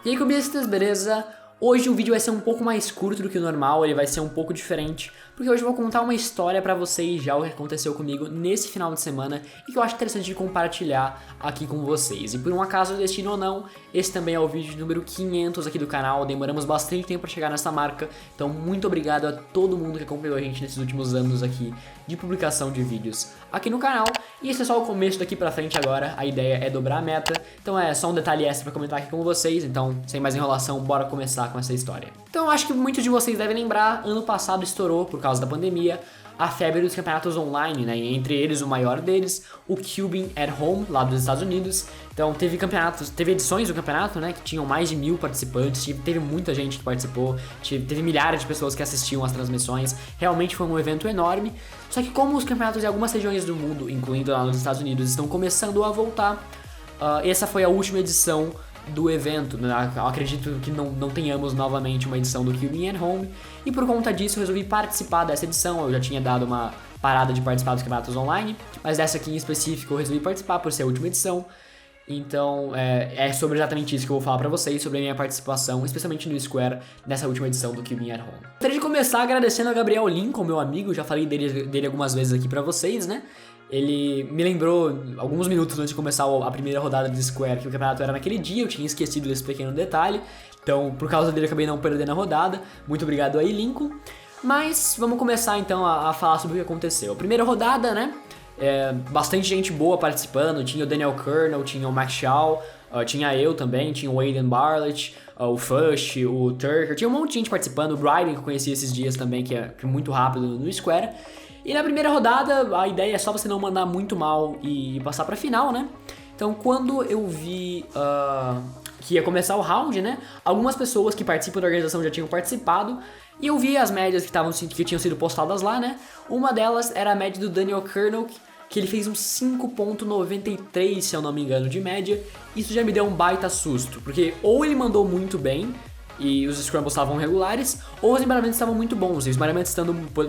E aí, cubistas, beleza? Hoje o vídeo vai ser um pouco mais curto do que o normal, ele vai ser um pouco diferente, porque hoje eu vou contar uma história pra vocês já o que aconteceu comigo nesse final de semana e que eu acho interessante de compartilhar aqui com vocês. E por um acaso do destino ou não, esse também é o vídeo número 500 aqui do canal, demoramos bastante tempo pra chegar nessa marca, então muito obrigado a todo mundo que acompanhou a gente nesses últimos anos aqui de publicação de vídeos aqui no canal. E esse é só o começo daqui pra frente agora, a ideia é dobrar a meta, então é só um detalhe extra pra comentar aqui com vocês, então sem mais enrolação, bora começar com essa história. Então eu acho que muitos de vocês devem lembrar, ano passado estourou por causa da pandemia a febre dos campeonatos online, né? E entre eles o maior deles, o Cubing at Home, lá dos Estados Unidos. Então teve campeonatos, teve edições do campeonato, né? Que tinham mais de 1000 participantes, teve muita gente que participou, teve milhares de pessoas que assistiam às transmissões. Realmente foi um evento enorme. Só que como os campeonatos em algumas regiões do mundo, incluindo lá nos Estados Unidos, estão começando a voltar, essa foi a última edição do evento, né? Eu acredito que não tenhamos novamente uma edição do Cubing at Home, e por conta disso eu resolvi participar dessa edição. Eu já tinha dado uma parada de participar dos campeonatos online, mas dessa aqui em específico eu resolvi participar por ser a última edição. Então é sobre exatamente isso que eu vou falar pra vocês, sobre a minha participação, especialmente no Square, nessa última edição do Cubing at Home. Gostaria de começar agradecendo a Gabriel Lincoln, meu amigo, já falei dele algumas vezes aqui pra vocês, né? Ele me lembrou, alguns minutos antes de começar a primeira rodada do Square, que o campeonato era naquele dia, eu tinha esquecido desse pequeno detalhe. Então, por causa dele, eu acabei não perdendo a rodada. Muito obrigado aí, Lincoln. Mas vamos começar então a falar sobre o que aconteceu. Primeira rodada, né? Bastante gente boa participando. Tinha o Daniel Kernel, tinha o Max Shaw, tinha eu também, tinha o Aiden Barlett, o Fush, o Turker. Tinha um monte de gente participando. O Bryden, que eu conheci esses dias também, que é muito rápido no Square. E na primeira rodada, a ideia é só você não mandar muito mal e passar pra final, né? Então, quando eu vi que ia começar o round, né? Algumas pessoas que participam da organização já tinham participado, e eu vi as médias que tinham sido postadas lá, né? Uma delas era a média do Daniel Kernel, que ele fez um 5.93, se eu não me engano, de média. Isso já me deu um baita susto, porque ou ele mandou muito bem, e os scrambles estavam regulares, ou os embaralhamentos estavam muito bons. E os embaralhamentos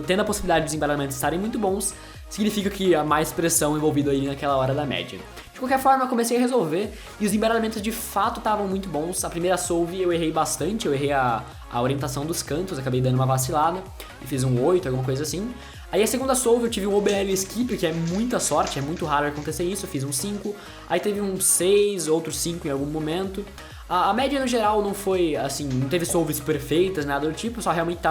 tendo a possibilidade dos embaralhamentos estarem muito bons, significa que há mais pressão envolvida aí naquela hora da média. De qualquer forma, eu comecei a resolver, e os embaralhamentos de fato estavam muito bons. A primeira solve eu errei bastante, eu errei a orientação dos cantos, acabei dando uma vacilada, e fiz um 8, alguma coisa assim. Aí a segunda solve eu tive um OBL skip, que é muita sorte, é muito raro acontecer isso, eu fiz um 5. Aí teve um 6, outro 5 em algum momento. A média no geral não foi assim, não teve solves perfeitas, nada do tipo, só realmente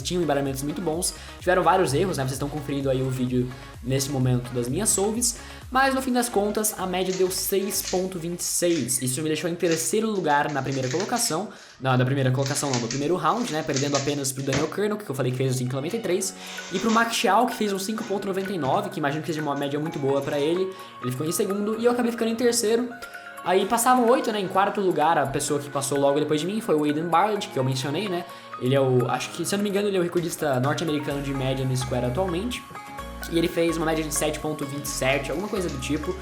tinham embaralhamentos muito bons. Tiveram vários erros, né? Vocês estão conferindo aí o vídeo nesse momento das minhas solves. Mas no fim das contas, a média deu 6.26. Isso me deixou em terceiro lugar na primeira colocação. Não, na primeira colocação não, no primeiro round, né? Perdendo apenas pro Daniel Kernel, que eu falei que fez um 5.93. E pro Max Shaw, que fez um 5.99, que imagino que seja uma média muito boa pra ele. Ele ficou em segundo e eu acabei ficando em terceiro. Aí passavam 8, né? Em quarto lugar, a pessoa que passou logo depois de mim foi o Aiden Barlett, que eu mencionei, né? Ele é acho que, se eu não me engano, ele é o recordista norte-americano de média no Square atualmente. E ele fez uma média de 7.27, alguma coisa do tipo.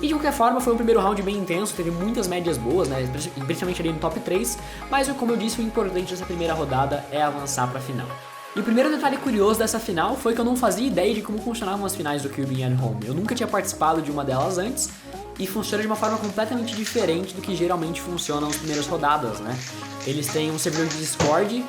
E de qualquer forma, foi um primeiro round bem intenso, teve muitas médias boas, né? Principalmente ali no top 3. Mas, como eu disse, o importante dessa primeira rodada é avançar pra final. E o primeiro detalhe curioso dessa final foi que eu não fazia ideia de como funcionavam as finais do Cubing at Home. Eu nunca tinha participado de uma delas antes, e funciona de uma forma completamente diferente do que geralmente funcionam as primeiras rodadas, né? Eles têm um servidor de Discord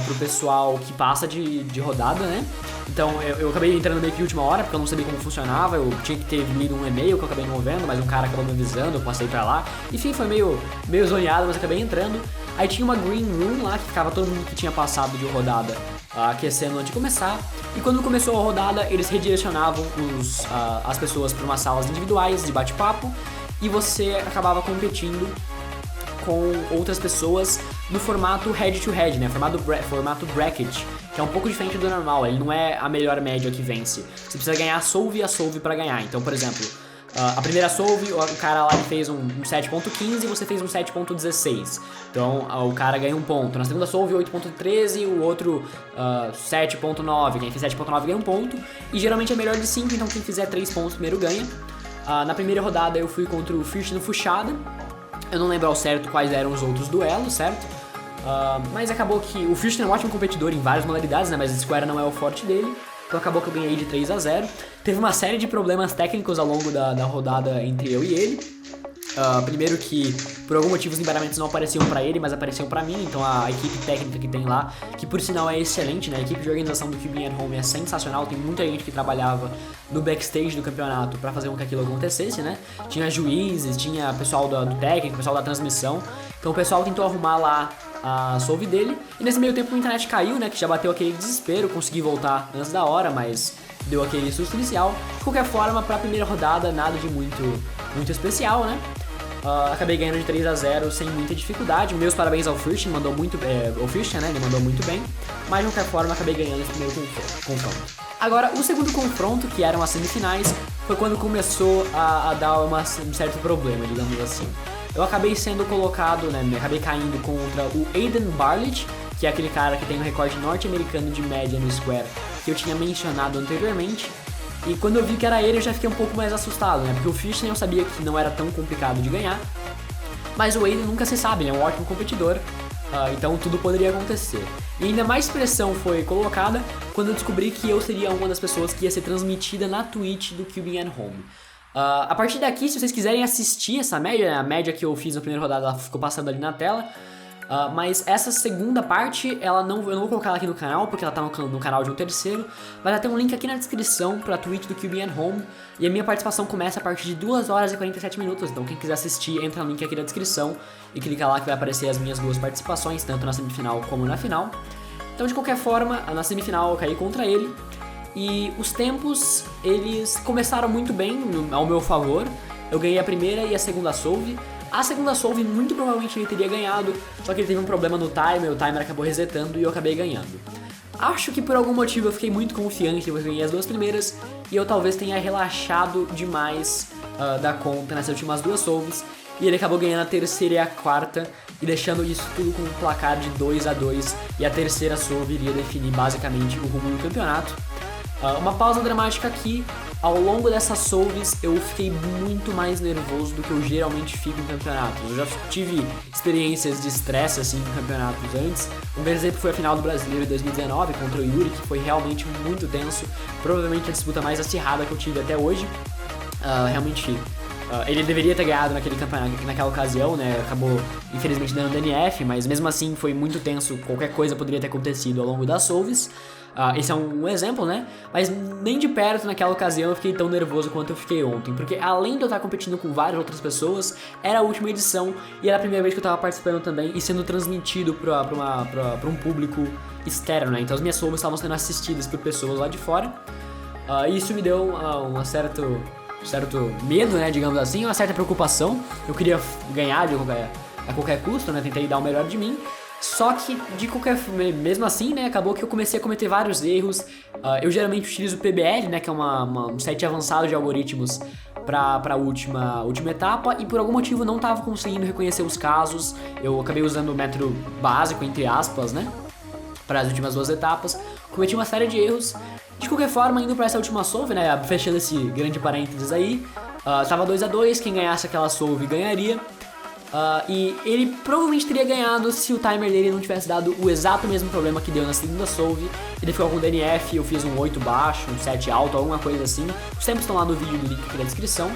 pro pessoal que passa de rodada, né? Então eu acabei entrando meio que de última hora, porque eu não sabia como funcionava, eu tinha que ter lido um e-mail que eu acabei não vendo, mas um cara acabou me avisando, eu passei pra lá. Enfim, foi meio zoneado, mas acabei entrando. Aí tinha uma green room lá, que ficava todo mundo que tinha passado de rodada aquecendo antes de começar. E quando começou a rodada, eles redirecionavam as pessoas para umas salas individuais de bate-papo, e você acabava competindo com outras pessoas no formato head-to-head, né? Formato bracket, que é um pouco diferente do normal. Ele não é a melhor média que vence. Você precisa ganhar a solve pra ganhar. Então, por exemplo, a primeira solve, o cara lá fez um 7.15 e você fez um 7.16. Então, o cara ganha um ponto. Na segunda solve, 8.13, o outro 7.9. Quem fez 7.9 ganha um ponto. E geralmente é melhor de 5, então quem fizer 3 pontos primeiro ganha. Na primeira rodada eu fui contra o Fish no Fushada. Eu não lembro ao certo quais eram os outros duelos, certo? Mas acabou que o Fish é um ótimo competidor em várias modalidades, né? Mas a Square não é o forte dele. Então acabou que eu ganhei de 3-0. Teve uma série de problemas técnicos ao longo da rodada entre eu e ele. Primeiro que, por algum motivo, os embaramentos não apareciam pra ele, mas apareciam pra mim, então a equipe técnica que tem lá, que por sinal é excelente, né? A equipe de organização do QB at Home é sensacional, tem muita gente que trabalhava no backstage do campeonato pra fazer com que aquilo acontecesse, né? Tinha juízes, tinha pessoal do técnico, pessoal da transmissão, então o pessoal tentou arrumar lá a solve dele, e nesse meio tempo a internet caiu, né? Que já bateu aquele desespero, consegui voltar antes da hora, mas deu aquele susto inicial. De qualquer forma, pra primeira rodada, nada de muito especial, né? Acabei ganhando de 3-0 sem muita dificuldade. Meus parabéns ao First, mandou muito o First, né? Ele mandou muito bem. Mas de qualquer forma, acabei ganhando esse primeiro confronto. Agora, o segundo confronto, que eram as semifinais, foi quando começou a dar um certo problema, digamos assim. Eu acabei sendo colocado, né? Acabei caindo contra o Aiden Barlett, que é aquele cara que tem um recorde norte-americano de média no Square, que eu tinha mencionado anteriormente. E quando eu vi que era ele, eu já fiquei um pouco mais assustado, né? Porque o Fishner eu sabia que não era tão complicado de ganhar. Mas o Aiden nunca se sabe, ele é um ótimo competidor. Então tudo poderia acontecer. E ainda mais pressão foi colocada quando eu descobri que eu seria uma das pessoas que ia ser transmitida na Twitch do QB at Home. A partir daqui, se vocês quiserem assistir essa média, né? A média que eu fiz na primeira rodada, ela ficou passando ali na tela. Mas essa segunda parte, eu não vou colocar ela aqui no canal, porque ela tá no canal de um terceiro, mas ela tem um link aqui na descrição pra Twitch do QB at Home, e a minha participação começa a partir de 2 horas e 47 minutos, então quem quiser assistir, entra no link aqui na descrição e clica lá que vai aparecer as minhas 2 participações, tanto na semifinal como na final. Então de qualquer forma, na semifinal eu caí contra ele, e os tempos, eles começaram muito bem ao meu favor. Eu ganhei a primeira e a segunda solve. A segunda solve muito provavelmente ele teria ganhado, só que ele teve um problema no timer, o timer acabou resetando e eu acabei ganhando. Acho que por algum motivo eu fiquei muito confiante, eu ganhei as 2 primeiras e eu talvez tenha relaxado demais da conta nessas últimas 2 solves, e ele acabou ganhando a terceira e a quarta e deixando isso tudo com um placar de 2-2, e a terceira solve iria definir basicamente o rumo do campeonato. Uma pausa dramática aqui. Ao longo dessas solves eu fiquei muito mais nervoso do que eu geralmente fico em campeonatos. Eu já tive experiências de estresse assim em campeonatos antes. Um exemplo foi a final do Brasileiro de 2019 contra o Yuri, que foi realmente muito tenso. Provavelmente a disputa mais acirrada que eu tive até hoje. Realmente ele deveria ter ganhado naquele campeonato, naquela ocasião, né? Acabou infelizmente dando DNF, mas mesmo assim foi muito tenso. Qualquer coisa poderia ter acontecido ao longo das solves. Esse é um exemplo, né? Mas nem de perto naquela ocasião eu fiquei tão nervoso quanto eu fiquei ontem, porque além de eu estar competindo com várias outras pessoas, era a última edição e era a primeira vez que eu estava participando também e sendo transmitido para um público externo, né? Então as minhas solves estavam sendo assistidas por pessoas lá de fora. E isso me deu um certo medo, né? Digamos assim, uma certa preocupação. Eu queria ganhar a qualquer custo, né? Tentei dar o melhor de mim. Só que, mesmo assim, né, acabou que eu comecei a cometer vários erros. Eu geralmente utilizo o PBL, né, que é um set avançado de algoritmos para a última etapa, e por algum motivo não estava conseguindo reconhecer os casos. Eu acabei usando o método básico, entre aspas, né, para as últimas 2 etapas. Cometi uma série de erros. De qualquer forma, indo para essa última solve, né, fechando esse grande parênteses aí, tava 2-2, quem ganhasse aquela solve ganharia. E ele provavelmente teria ganhado se o timer dele não tivesse dado o exato mesmo problema que deu na segunda solve. Ele ficou com DNF, eu fiz um 8 baixo, um 7 alto, alguma coisa assim. Os tempos estão lá no vídeo do link aqui na descrição.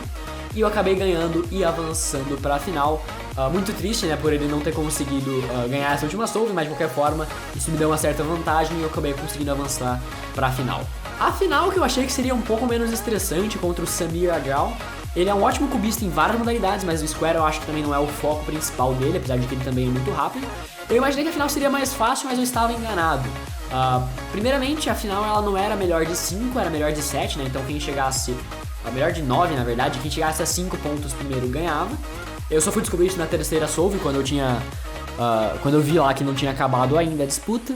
E eu acabei ganhando e avançando para a final. Muito triste, né, por ele não ter conseguido ganhar essa última solve, mas de qualquer forma isso me deu uma certa vantagem e eu acabei conseguindo avançar para a final. A final, que eu achei que seria um pouco menos estressante, contra o Samir Agrawal. Ele é um ótimo cubista em várias modalidades, mas o Square eu acho que também não é o foco principal dele, apesar de que ele também é muito rápido. Eu imaginei que a final seria mais fácil, mas eu estava enganado. Primeiramente, a final ela não era melhor de 5, era melhor de 7, né? Então quem chegasse, melhor de 9 na verdade, quem chegasse a 5 pontos primeiro ganhava. Eu só fui descobrir isso na terceira solve, quando eu vi lá que não tinha acabado ainda a disputa.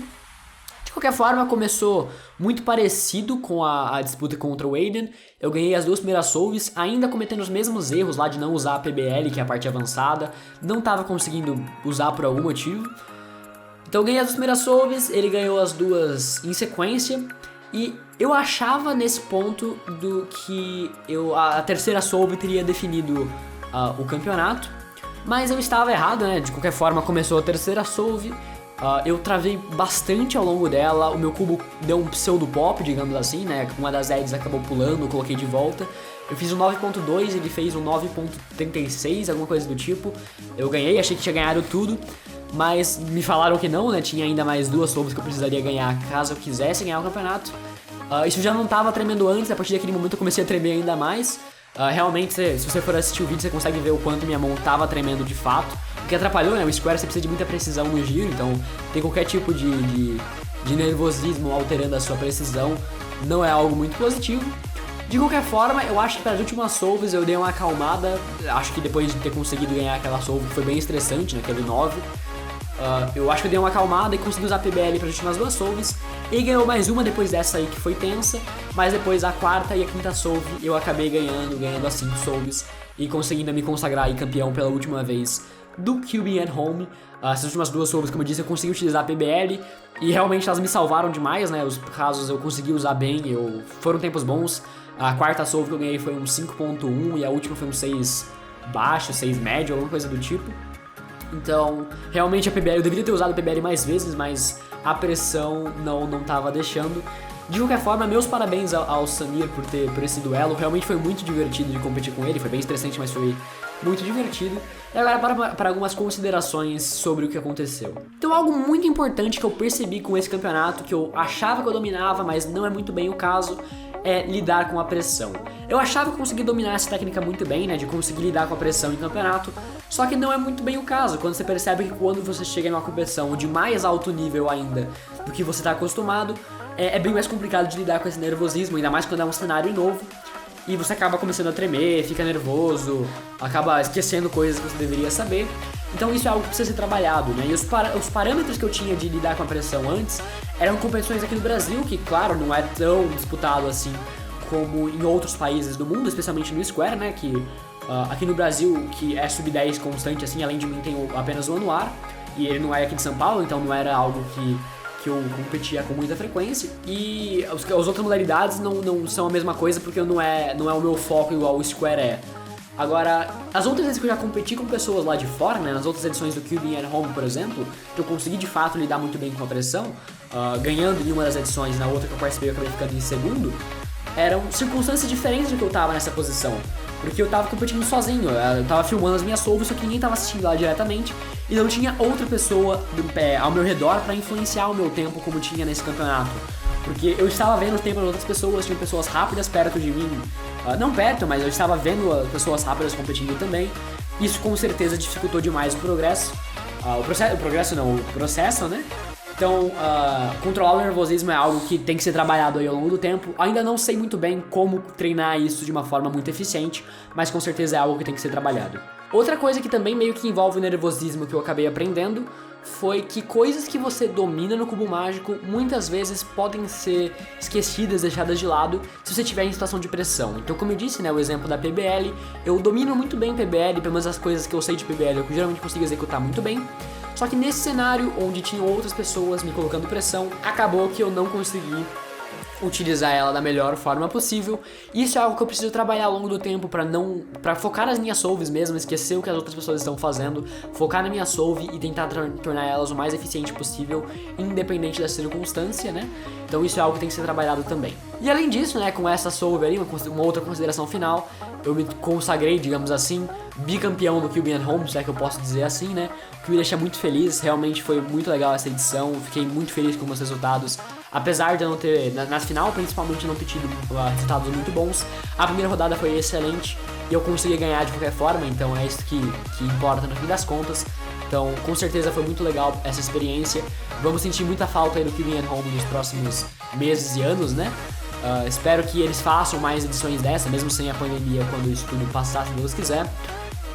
De qualquer forma, começou muito parecido com a disputa contra o Aiden. Eu ganhei as 2 primeiras solves, ainda cometendo os mesmos erros lá de não usar a PBL, que é a parte avançada. Não estava conseguindo usar por algum motivo. Então eu ganhei as 2 primeiras solves, ele ganhou as 2 em sequência. E eu achava nesse ponto que a terceira solve teria definido o campeonato. Mas eu estava errado, né? De qualquer forma, começou a terceira solve. Eu travei bastante ao longo dela, o meu cubo deu um pseudo pop, digamos assim, né? Uma das edges acabou pulando, eu coloquei de volta. Eu fiz um 9.2, ele fez um 9.36, alguma coisa do tipo. Eu ganhei, achei que tinha ganhado tudo, mas me falaram que não, né? Tinha ainda mais 2 solves que eu precisaria ganhar caso eu quisesse ganhar o campeonato. Isso já não tava tremendo antes, a partir daquele momento eu comecei a tremer ainda mais. Realmente, se você for assistir o vídeo, você consegue ver o quanto minha mão tava tremendo de fato. O que atrapalhou, né? O Square você precisa de muita precisão no giro, então tem qualquer tipo de nervosismo alterando a sua precisão, não é algo muito positivo. De qualquer forma, eu acho que para as últimas solves eu dei uma acalmada. Acho que depois de ter conseguido ganhar aquela solve que foi bem estressante, naquele 9, eu acho que eu dei uma acalmada e consegui usar PBL para as últimas 2 solves. E ganhou mais uma depois dessa aí que foi tensa, mas depois a 4ª e a 5ª solve eu acabei ganhando as 5 solves e conseguindo me consagrar aí campeão pela última vez do QB at Home. Essas últimas 2 solves, como eu disse, eu consegui utilizar a PBL e realmente elas me salvaram demais, né? Os casos eu consegui usar bem, foram tempos bons. A 4ª solve que eu ganhei foi um 5.1 e a última foi um 6 baixo, 6 médio, alguma coisa do tipo. Então, realmente a PBL, eu deveria ter usado a PBL mais vezes, mas a pressão não tava deixando. De qualquer forma, meus parabéns ao Samir por esse duelo, realmente foi muito divertido de competir com ele, foi bem estressante, mas foi muito divertido. E agora para algumas considerações sobre o que aconteceu. Então, algo muito importante que eu percebi com esse campeonato, que eu achava que eu dominava, mas não é muito bem o caso, é lidar com a pressão. Eu achava que eu conseguia dominar essa técnica muito bem, né, de conseguir lidar com a pressão em campeonato, só que não é muito bem o caso, quando você percebe que quando você chega em uma competição de mais alto nível ainda do que você está acostumado, é bem mais complicado de lidar com esse nervosismo, ainda mais quando é um cenário novo, e você acaba começando a tremer, fica nervoso, acaba esquecendo coisas que você deveria saber. Então isso é algo que precisa ser trabalhado, né? E os parâmetros que eu tinha de lidar com a pressão antes eram competições aqui no Brasil, que claro, não é tão disputado assim como em outros países do mundo, especialmente no Square, né? Que aqui no Brasil, que é sub-10 constante, assim, além de mim tem apenas o Anuar, e ele não é aqui de São Paulo, então não era algo que eu competia com muita frequência. E as outras modalidades não são a mesma coisa, porque não é o meu foco igual o Square é. Agora, as outras vezes que eu já competi com pessoas lá de fora, né, nas outras edições do QB at Home, por exemplo, que eu consegui de fato lidar muito bem com a pressão, ganhando em uma das edições, na outra que eu participei eu acabei ficando em segundo, eram circunstâncias diferentes do que eu tava nessa posição. Porque eu tava competindo sozinho, eu tava filmando as minhas solves, só que ninguém tava assistindo lá diretamente, e não tinha outra pessoa ao meu redor pra influenciar o meu tempo como tinha nesse campeonato. Porque eu estava vendo o tempo das outras pessoas, tinha pessoas rápidas perto de mim, não perto, mas eu estava vendo as pessoas rápidas competindo também. Isso com certeza dificultou demais o progresso. O processo, né? Então, controlar o nervosismo é algo que tem que ser trabalhado aí ao longo do tempo. Ainda não sei muito bem como treinar isso de uma forma muito eficiente, mas com certeza é algo que tem que ser trabalhado. Outra coisa que também meio que envolve o nervosismo que eu acabei aprendendo foi que coisas que você domina no cubo mágico muitas vezes podem ser esquecidas, deixadas de lado se você estiver em situação de pressão. Então, como eu disse, né, o exemplo da PBL, eu domino muito bem PBL, pelo menos as coisas que eu sei de PBL eu geralmente consigo executar muito bem. Só que nesse cenário, onde tinham outras pessoas me colocando pressão, acabou que eu não consegui utilizar ela da melhor forma possível. Isso é algo que eu preciso trabalhar ao longo do tempo para focar nas minhas solves mesmo, esquecer o que as outras pessoas estão fazendo, focar na minha solve e tentar tornar elas o mais eficiente possível, independente da circunstância, né? Então isso é algo que tem que ser trabalhado também. E além disso, né, com essa solve ali, uma outra consideração final, eu me consagrei, digamos assim, bicampeão do QB at Home, se é que eu posso dizer assim, né? O que me deixa muito feliz, realmente foi muito legal essa edição, fiquei muito feliz com os resultados. Apesar de eu não ter, na final principalmente, não ter tido resultados muito bons, a primeira rodada foi excelente e eu consegui ganhar de qualquer forma, então é isso que importa no fim das contas. Então, com certeza foi muito legal essa experiência. Vamos sentir muita falta aí do QB at Home nos próximos meses e anos, né? Espero que eles façam mais edições dessa, mesmo sem a pandemia, quando isso tudo passar, se Deus quiser.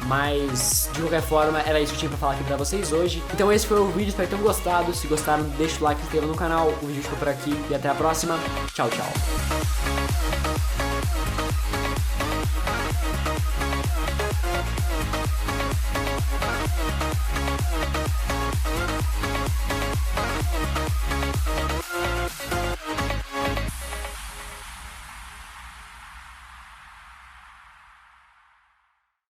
Mas, de qualquer forma, era isso que eu tinha pra falar aqui pra vocês hoje. Então esse foi o vídeo, espero que tenham gostado. Se gostaram, deixa o like, se inscreva no canal. O vídeo ficou por aqui e até a próxima. Tchau, tchau.